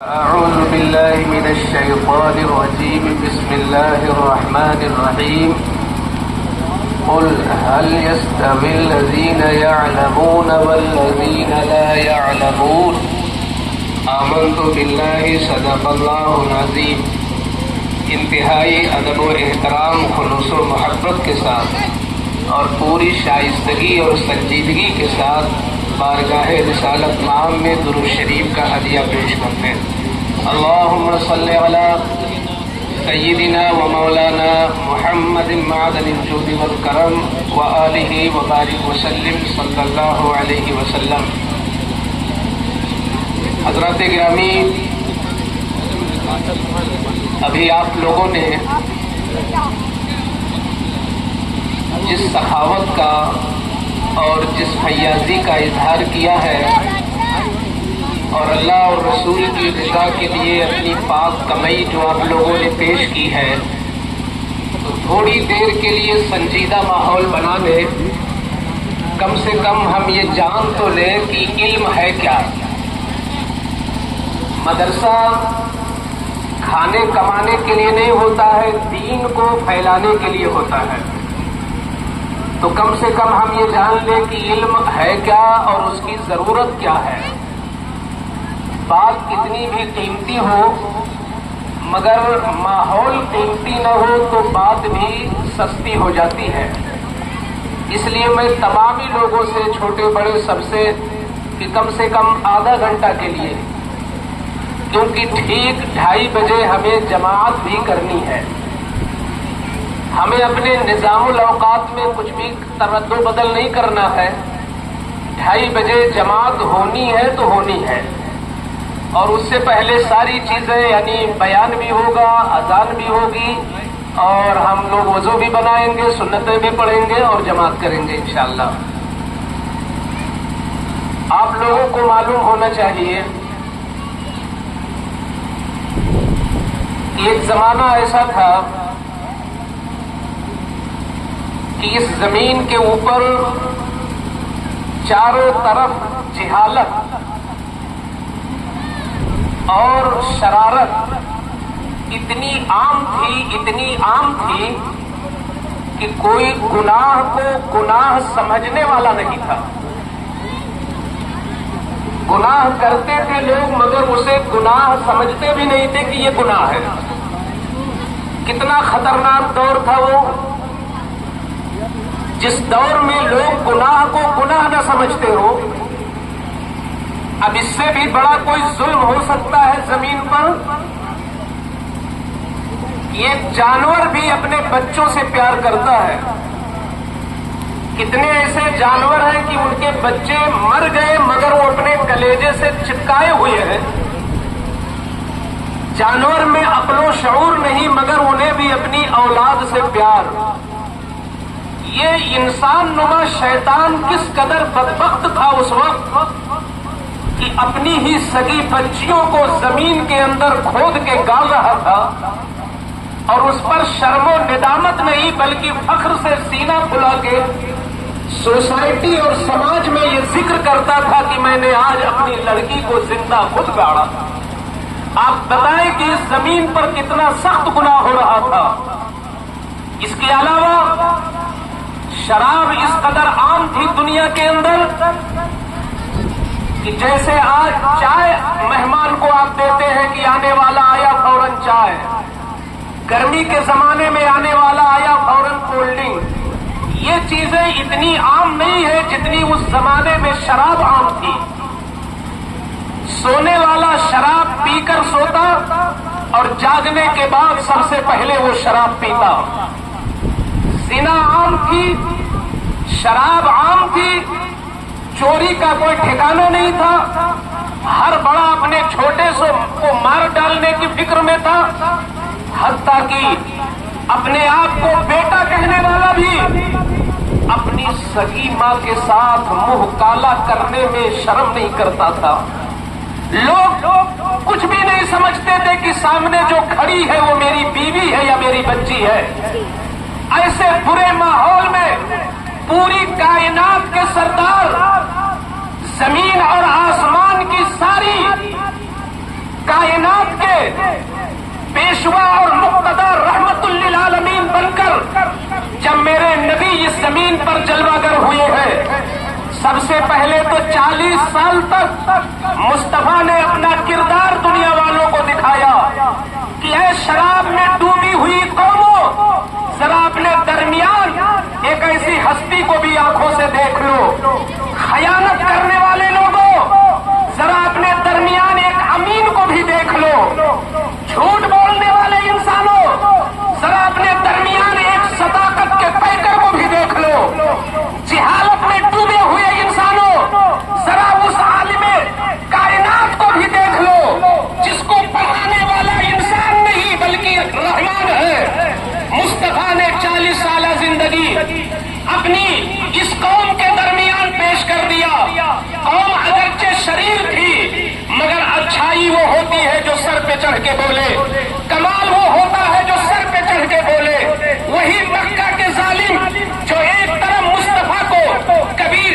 أعوذ بالله من الشيطان الرجيم. بسم الله الرحمن الرحيم. قل هل يستوي الذين يعلمون والذين لا يعلمون. آمنت بالله صدق الله العظيم. انتہائی ادب و احترام، خلوص و محبت کے ساتھ اور پوری شائستگی اور سنجیدگی کے ساتھ بارگاہ رسالت نام میں درود شریف کا ہدیہ پیش کرتے ہیں۔ اللہم صلی علی سیدنا و مولانا محمد معدن الجود والکرم و آلہ وبارک وسلم صلی اللہ علیہ وسلم۔ حضرات گرامی، ابھی آپ لوگوں نے جس سخاوت کا اور جس فیاضی کا اظہار کیا ہے اور اللہ اور رسول کی رضا کے لیے اپنی پاک کمائی جو آپ لوگوں نے پیش کی ہے، تو تھوڑی دیر کے لیے سنجیدہ ماحول بنا لیں۔ کم سے کم ہم یہ جان تو لیں کہ علم ہے کیا۔ مدرسہ کھانے کمانے کے لیے نہیں ہوتا ہے، دین کو پھیلانے کے لیے ہوتا ہے۔ تو کم سے کم ہم یہ جان لیں کہ علم ہے کیا اور اس کی ضرورت کیا ہے۔ بات کتنی بھی قیمتی ہو مگر ماحول قیمتی نہ ہو تو بات بھی سستی ہو جاتی ہے۔ اس لیے میں تمام ہی لوگوں سے، چھوٹے بڑے سب سے، کہ کم سے کم آدھا گھنٹہ کے لیے، کیونکہ ٹھیک 2:30 بجے ہمیں جماعت بھی کرنی ہے۔ ہمیں اپنے نظام الاوقات میں کچھ بھی ترد و بدل نہیں کرنا ہے۔ 2:30 بجے جماعت ہونی ہے تو ہونی ہے، اور اس سے پہلے ساری چیزیں، یعنی بیان بھی ہوگا، اذان بھی ہوگی، اور ہم لوگ وضو بھی بنائیں گے، سنتیں بھی پڑھیں گے اور جماعت کریں گے انشاءاللہ۔ آپ لوگوں کو معلوم ہونا چاہیے کہ ایک زمانہ ایسا تھا کہ اس زمین کے اوپر چاروں طرف جہالت اور شرارت اتنی عام تھی کہ کوئی گناہ کو گناہ سمجھنے والا نہیں تھا۔ گناہ کرتے تھے لوگ مگر اسے گناہ سمجھتے بھی نہیں تھے کہ یہ گناہ ہے۔ کتنا خطرناک دور تھا وہ، جس دور میں لوگ گناہ کو گناہ نہ سمجھتے ہو۔ اب اس سے بھی بڑا کوئی ظلم ہو سکتا ہے زمین پر؟ یہ جانور بھی اپنے بچوں سے پیار کرتا ہے۔ کتنے ایسے جانور ہیں کہ ان کے بچے مر گئے مگر وہ اپنے کلیجے سے چپکائے ہوئے ہیں۔ جانور میں عقل و شعور نہیں مگر انہیں بھی اپنی اولاد سے پیار۔ یہ انسان نما شیطان کس قدر بدبخت تھا اس وقت کہ اپنی ہی سگی بچیوں کو زمین کے اندر کھود کے گال رہا تھا، اور اس پر شرم و ندامت نہیں بلکہ فخر سے سینہ پھلا کے سوسائٹی اور سماج میں یہ ذکر کرتا تھا کہ میں نے آج اپنی لڑکی کو زندہ خود گاڑا۔ آپ بتائیں کہ اس زمین پر کتنا سخت گناہ ہو رہا تھا۔ اس کے علاوہ شراب اس قدر عام تھی دنیا کے اندر کہ جیسے آج چائے مہمان کو آپ دیتے ہیں کہ آنے والا آیا فوراً چائے، گرمی کے زمانے میں آنے والا آیا فوراً کولڈ ڈرنک۔ یہ چیزیں اتنی عام نہیں ہے جتنی اس زمانے میں شراب عام تھی۔ سونے والا شراب پی کر سوتا اور جاگنے کے بعد سب سے پہلے وہ شراب پیتا۔ زنا عام تھی، شراب عام تھی، چوری کا کوئی ٹھکانہ نہیں تھا۔ ہر بڑا اپنے چھوٹے سے کو مار ڈالنے کی فکر میں تھا، حتیٰ کہ اپنے آپ کو بیٹا کہنے والا بھی اپنی سگی ماں کے ساتھ منہ کالا کرنے میں شرم نہیں کرتا تھا۔ لوگ کچھ بھی نہیں سمجھتے تھے کہ سامنے جو کھڑی ہے وہ میری بیوی ہے یا میری بچی ہے۔ ایسے برے ماحول میں پوری کائنات کے سردار، زمین اور آسمان کی ساری کائنات کے پیشوا اور مقتدی رحمت للعالمین بن کر جب میرے نبی اس زمین پر جلوہ گر ہوئے ہیں، سب سے پہلے تو 40 سال تک مصطفیٰ نے اپنا کردار دنیا والوں کو دکھایا کہ اے شراب میں ڈوبی ہوئی قوموں، ذرا اپنے درمیان ایک ایسی ہستی کو بھی آنکھوں سے دیکھ لو، خیانت کرنے والے لوگوں ذرا اپنے درمیان ایک امین کو بھی دیکھ لو، جھوٹ بولنے والے انسانوں ذرا اپنے درمیان ایک صداقت کے پیکر کو بھی دیکھ لو، جہالت میں ڈوبے ہوئے انسانوں ذرا اس عالم کائنات کو بھی دیکھ لو جس کو پڑھانے والا انسان نہیں بلکہ رحمان ہے۔ مصطفیٰ نے 40 سالہ زندگی اپنی اس قوم کے درمیان پیش کر دیا۔ قوم اگرچہ شریر تھی مگر اچھائی وہ ہوتی ہے جو سر پہ چڑھ کے بولے، کمال وہ ہوتا ہے جو سر پہ چڑھ کے بولے۔ وہی مکہ کے ظالم جو ایک طرف مصطفیٰ کو کبھی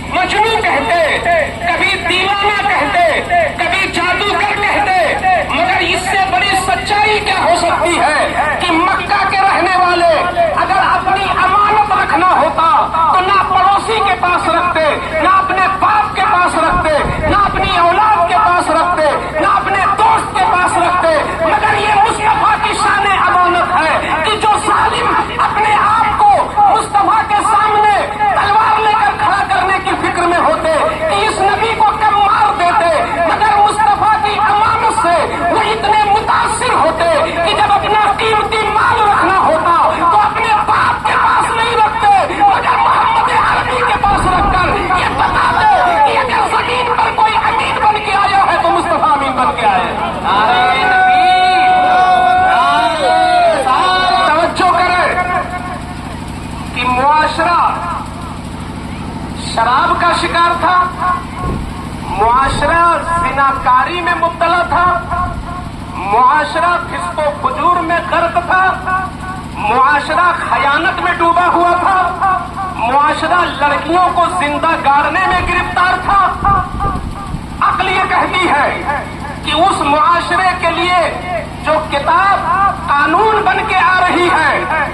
مجنون کہتے، کبھی دیوانہ کہتے، کبھی جادوگر کہتے، مگر اس سے بڑی سچائی کیا ہو سکتی ہے کہ مکہ کے رہنے والے اگر اپنی امانت رکھنا ہوتا تو نہ پڑوسی کے پاس رکھتے، نہ اپنے باپ کے پاس رکھتے، نہ اپنی اولاد کے پاس رکھتے، نہ اپنے دوست کے پاس رکھتے، مگر یہ مصطفیٰ کی شان امانت ہے کہ جو ظالم اپنے آپ کو مصطفیٰ کے سامنے تلوار لے کر کھڑا کرنے کی فکر میں ہوتے کہ اس نبی کو کم مار دیتے، مگر مصطفیٰ کی امانت سے وہ اتنے متاثر ہوتے کہ جب اپنا قیمتی مال رکھنا ہوتا تو اپنے باپ کے پاس نہیں رکھتے مگر محمد عربی کے پاس رکھ کر یہ بتاتے کہ اگر زمین پر کوئی امین بن کے آیا ہے تو مصطفیٰ امین بن کے آئے۔ توجہ کریں کہ معاشرہ شراب کا شکار تھا، معاشرہ زناکاری میں مبتلا تھا، معاشرہ فسق و فجور میں غرق تھا، معاشرہ خیانت میں ڈوبا ہوا تھا، معاشرہ لڑکیوں کو زندہ گاڑنے میں گرفتار تھا۔ عقل یہ کہتی ہے کہ اس معاشرے کے لیے جو کتاب قانون بن کے آ رہی ہے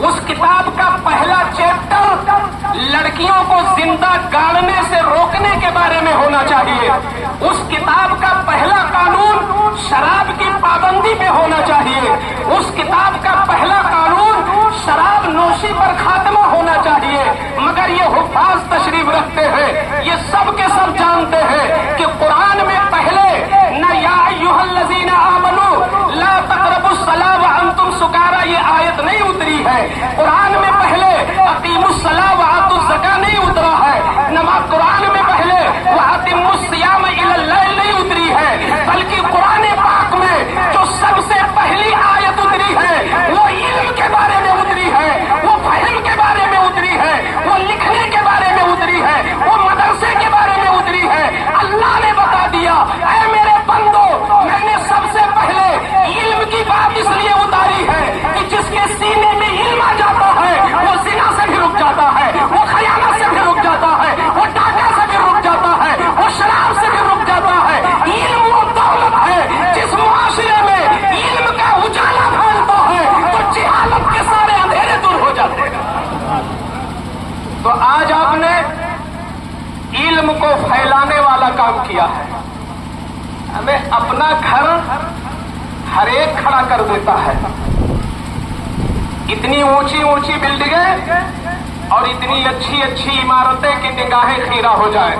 اس کتاب کا پہلا چیپٹر لڑکیوں کو زندہ گاڑنے سے روکنے کے بارے میں ہونا چاہیے، اس کتاب کا پہلا قانون شراب کی پابندی پہ ہونا چاہیے، اس کتاب کا پہلا قانون شراب نوشی پر خاتمہ ہونا چاہیے، مگر یہ حفاظ تشریف رکھتے ہیں، یہ سب کے سب جانتے ہیں کہ قرآن میں پہلے نہ یا ایھا الذین آمنوا لا تقربوا الصلاۃ وانتم سکارى یہ آیت نہیں اتری ہے، قرآن میں پہلے اقیموا الصلاۃ وآتوا الزکاۃ نہیں اترا ہے، نماز قرآن میں پہلے وأتموا الصیام إلی اللیل نہیں اتری ہے، بلکہ قرآن پاک میں جو سب سے پہلی آیت اتری ہے وہ علم کے بارے میں اتری ہے، وہ فہم کے بارے میں اتری ہے، وہ لکھنے کے بارے میں اتری ہے، وہ مدرسے کے بارے میں اتری ہے۔ اللہ نے بتا دیا اے میرے بندو میں نے سب سے پہلے علم کی بات اس لیے اتاری ہے کہ جس کے سینے میں علم آ جاتا ہے وہ زنا سے بھی رک جاتا ہے، وہ خیانت سے بھی رک جاتا ہے، وہ ڈاکہ سے بھی رک جاتا ہے، وہ شراب سے بھی رک جاتا ہے۔ علم وہ دولت ہے جس معاشرے میں علم کا اجالا پھیلتا ہے تو جہالت کے سارے اندھیرے دور ہو جاتے ہیں۔ تو آج آپ نے علم کو پھیلانے والا کام کیا ہے، ہمیں اپنا گھر ہر ایک کھڑا کر دیتا ہے، اتنی اونچی اونچی بلڈنگیں اور اتنی اچھی اچھی عمارتیں کہ نگاہیں خیرہ ہو جائیں،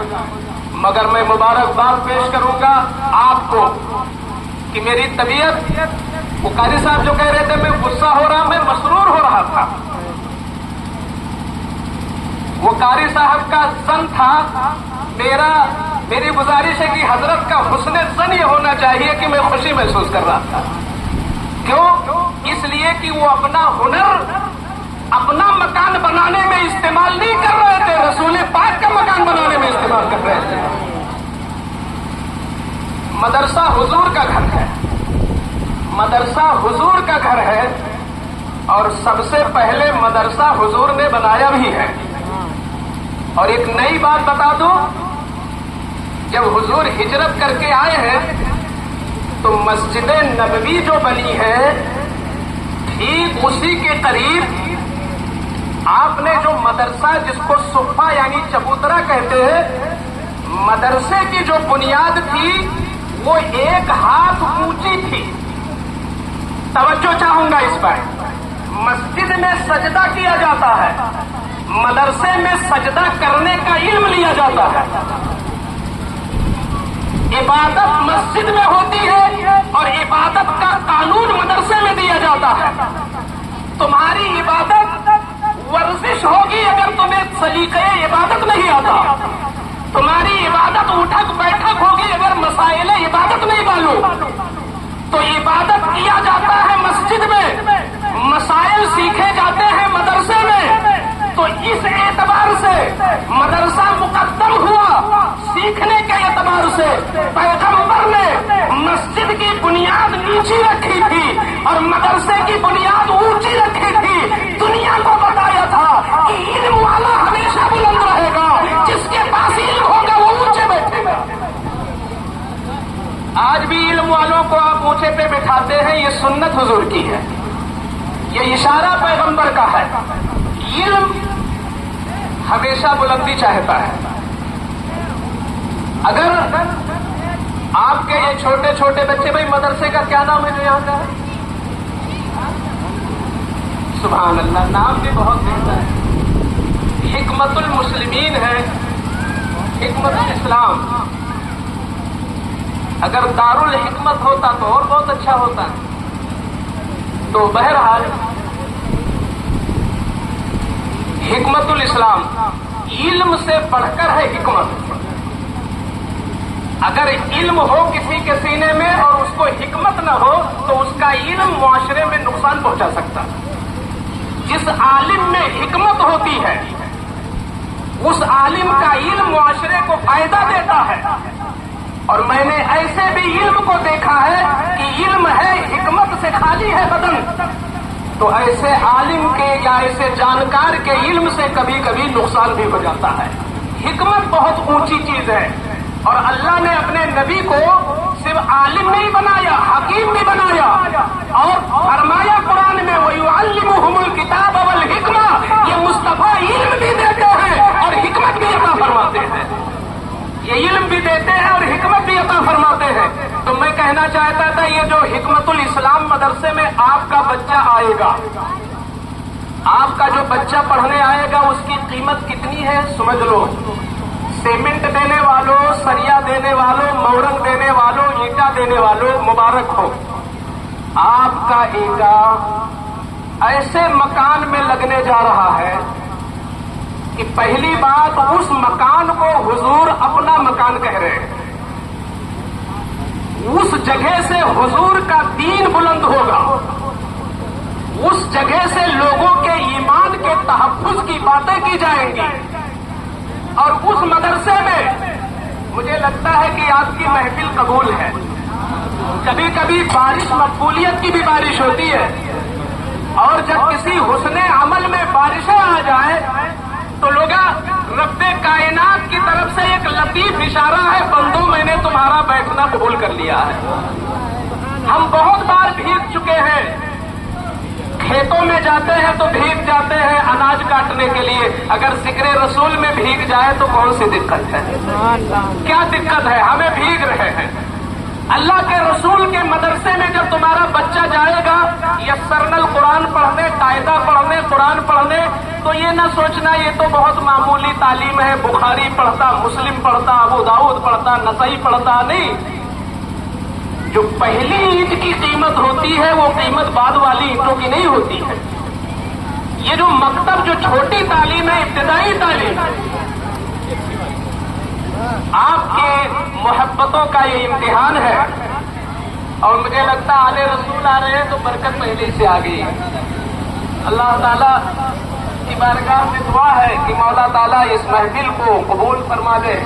مگر میں مبارکباد پیش کروں گا آپ کو کہ میری طبیعت، وہ قاری صاحب جو کہہ رہے تھے میں غصہ ہو رہا، میں مسرور ہو رہا تھا، وہ قاری صاحب کا ظن تھا، میری گزارش ہے کہ حضرت کا حسن ظن یہ ہونا چاہیے کہ میں خوشی محسوس کر رہا تھا۔ کیوں؟ اس لیے کہ وہ اپنا ہنر اپنا مکان بنانے میں استعمال نہیں کر رہے تھے، رسول پاک کا مکان بنانے میں استعمال کر رہے تھے۔ مدرسہ حضور کا گھر ہے، مدرسہ حضور کا گھر ہے، اور سب سے پہلے مدرسہ حضور نے بنایا بھی ہے۔ اور ایک نئی بات بتا دوں، جب حضور ہجرت کر کے آئے ہیں تو مسجد نبوی جو بنی ہے ٹھیک اسی کے قریب آپ نے جو مدرسہ جس کو صفہ یعنی چبوترا کہتے ہیں، مدرسے کی جو بنیاد تھی وہ 1 ہاتھ اونچی تھی. توجہ چاہوں گا اس پر. مسجد میں سجدہ کیا جاتا ہے، مدرسے میں سجدہ کرنے کا علم لیا جاتا ہے. عبادت مسجد میں ہوتی ہے اور عبادت کا قانون مدرسے میں دیا جاتا ہے. تمہاری عبادت ورزش ہوگی اگر تمہیں سلیقے عبادت نہیں آتا. تمہاری عبادت اٹھک بیٹھک ہوگی اگر مسائل عبادت نہیں معلوم. تو عبادت کیا جاتا ہے مسجد میں، مسائل سیکھے جاتے ہیں مدرسے میں. تو اس اعتبار سے مدرسہ مقدم ہوا سیکھنے کے اعتبار سے. پیغمبر نے مسجد کی بنیاد نیچی رکھی تھی اور مدرسے کی بنیاد اونچی رکھی تھی. دنیا کو بتایا تھا کہ علم والا ہمیشہ بلند رہے گا، جس کے پاس علم ہوگا وہ اونچے بیٹھے گا. آج بھی علم والوں کو آپ اونچے پہ بٹھاتے ہیں، یہ سنت حضور کی ہے، یہ اشارہ پیغمبر کا ہے. علم ہمیشہ بلندی چاہتا ہے. اگر آپ کے یہ چھوٹے چھوٹے بچے، بھائی مدرسے کا کیا نام ہے جو یہاں کا ہے؟ سبحان اللہ، نام بھی بہت بہتر ہے. حکمت المسلمین ہے، حکمت الاسلام. اگر دارالحکمت ہوتا تو اور بہت اچھا ہوتا. تو بہرحال حکمت الاسلام، علم سے بڑھ کر ہے حکمت. اگر علم ہو کسی کے سینے میں اور اس کو حکمت نہ ہو تو اس کا علم معاشرے میں نقصان پہنچا سکتا. جس عالم میں حکمت ہوتی ہے اس عالم کا علم معاشرے کو فائدہ دیتا ہے. اور میں نے ایسے بھی علم کو دیکھا ہے کہ علم ہے حکمت سے خالی ہے بدن، تو ایسے عالم کے یا ایسے جانکار کے علم سے کبھی کبھی نقصان بھی ہو جاتا ہے. حکمت بہت اونچی چیز ہے اور اللہ نے اپنے نبی کو صرف عالم نہیں بنایا، حکیم بھی بنایا. اور فرمایا قرآن میں وَيُعَلِّمُهُمُ الْكِتَابَ وَالْحِكْمَةَ، یہ مصطفیٰ علم بھی دیتے ہیں اور حکمت بھی عطا فرماتے ہیں. یہ علم بھی دیتے ہیں اور حکمت بھی عطا فرماتے ہیں. تو میں کہنا چاہتا تھا یہ جو حکمت الاسلام مدرسے میں آپ کا بچہ آئے گا، آپ کا جو بچہ پڑھنے آئے گا اس کی قیمت کتنی ہے سمجھ لو. سیمنٹ دینے والوں، سریا دینے والوں، مورنگ دینے والوں، اینٹا دینے والوں، مبارک ہو. آپ کا اینٹا ایسے مکان میں لگنے جا رہا ہے کہ پہلی بات اس مکان کو حضور اپنا مکان کہہ رہے ہیں. اس جگہ سے حضور کا دین بلند ہوگا، اس جگہ سے لوگوں کے ایمان کے تحفظ کی باتیں کی جائیں گی. اور اس مدرسے میں مجھے لگتا ہے کہ آپ کی محفل قبول ہے. کبھی کبھی بارش مقبولیت کی بھی بارش ہوتی ہے، اور جب کسی حسن عمل میں بارشیں آ جائیں تو لوگ رب کائنات کی طرف سے ایک لطیف اشارہ ہے، بندو میں نے تمہارا بیٹھنا قبول کر لیا ہے. ہم بہت بار بھیگ چکے ہیں، کھیتوں میں جاتے ہیں تو بھیگ جاتے ہیں اناج کاٹنے کے لیے. اگر ذکر رسول میں بھیگ جائے تو کون سی دقت ہے؟ کیا دقت ہے؟ ہمیں بھیگ رہے ہیں. اللہ کے رسول کے مدرسے میں جب تمہارا بچہ جائے گا یسرنا القرآن پڑھنے، قاعدہ پڑھنے، قرآن پڑھنے، تو یہ نہ سوچنا یہ تو بہت معمولی تعلیم ہے، بخاری پڑھتا، مسلم پڑھتا، ابو داؤد پڑھتا، نسائی پڑھتا. نہیں، جو پہلی اینٹ کی قیمت ہوتی ہے وہ قیمت بعد والی اینٹوں کی نہیں ہوتی ہے. یہ جو مکتب، جو چھوٹی تعلیم ہے، ابتدائی تعلیم، آپ کے محبتوں کا یہ امتحان ہے. اور مجھے لگتا ہے آلے رسول آ رہے ہیں تو برکت پہلے سے آ گئی. اللہ تعالیٰ کی بارگاہ میں دعا ہے کہ مولا تعالیٰ اس محفل کو قبول فرما دے.